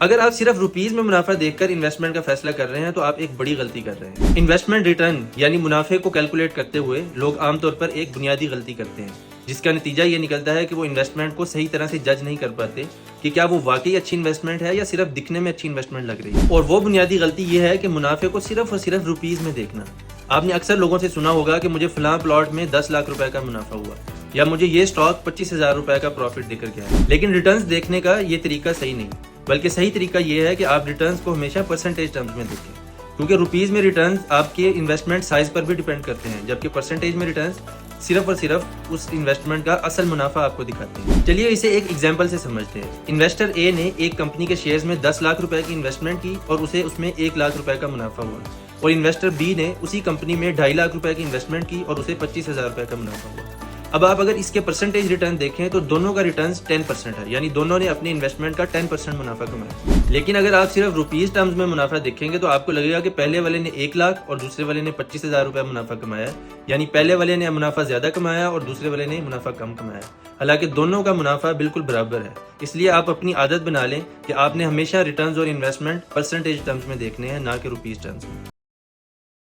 اگر آپ صرف روپیز میں منافع دیکھ کر انویسٹمنٹ کا فیصلہ کر رہے ہیں تو آپ ایک بڑی غلطی کر رہے ہیں۔ انویسٹمنٹ ریٹرن یعنی منافع کو کیلکولیٹ کرتے ہوئے لوگ عام طور پر ایک بنیادی غلطی کرتے ہیں، جس کا نتیجہ یہ نکلتا ہے کہ وہ انویسٹمنٹ کو صحیح طرح سے جج نہیں کر پاتے کہ کیا وہ واقعی اچھی انویسٹمنٹ ہے یا صرف دکھنے میں اچھی انویسٹمنٹ لگ رہی ہے۔ اور وہ بنیادی غلطی یہ ہے کہ منافع کو صرف اور صرف روپیز میں دیکھنا۔ آپ نے اکثر لوگوں سے سنا ہوگا کہ مجھے فلاں پلاٹ میں 10 لاکھ روپے کا منافع ہوا، یا مجھے یہ سٹاک 25,000 روپے کا پروفٹ دے کر گیا ہے۔ لیکن ریٹرنز دیکھنے کا یہ طریقہ صحیح نہیں، بلکہ صحیح طریقہ یہ ہے کہ آپ ریٹرنز کو ہمیشہ پرسنٹیج ٹرمز میں دیکھیں، کیونکہ روپیز میں ریٹرنز آپ کے انویسٹمنٹ سائز پر بھی ڈیپینڈ کرتے ہیں، جبکہ پرسنٹیج میں ریٹرنز صرف اور صرف اس انویسٹمنٹ کا اصل منافع آپ کو دکھاتے ہیں۔ چلیے اسے ایک ایگزامپل سے سمجھتے ہیں۔ انویسٹر اے نے ایک کمپنی کے شیئرز میں 10 لاکھ روپے کی انویسٹمنٹ کی اور اسے اس میں 1 لاکھ روپے کا منافع ہوا، اور انویسٹر بی نے اسی کمپنی میں 2.5 لاکھ روپے کی انویسٹمنٹ کی اور اسے 25,000 روپے کا منافع ہوا۔ اب آپ اگر اس کے پرسنٹیج ریٹرن دیکھیں تو دونوں کا ریٹرنز 10% ہے، یعنی دونوں نے اپنی انویسٹمنٹ کا 10% منافع کمایا۔ لیکن اگر آپ صرف روپیز ٹرمز میں منافع دیکھیں گے تو آپ کو لگے گا کہ پہلے والے نے 1 لاکھ اور دوسرے والے نے 25,000 روپے منافع کمایا، یعنی پہلے والے نے منافع زیادہ کمایا اور دوسرے والے نے منافع کم کمایا، حالانکہ دونوں کا منافع بالکل برابر ہے۔ اس لیے آپ اپنی عادت بنا لیں کہ آپ نے ہمیشہ ریٹرنز اور انویسٹمنٹ پرسنٹیج ٹرمز میں دیکھنے ہیں، نہ کہ روپیز ٹرمز میں۔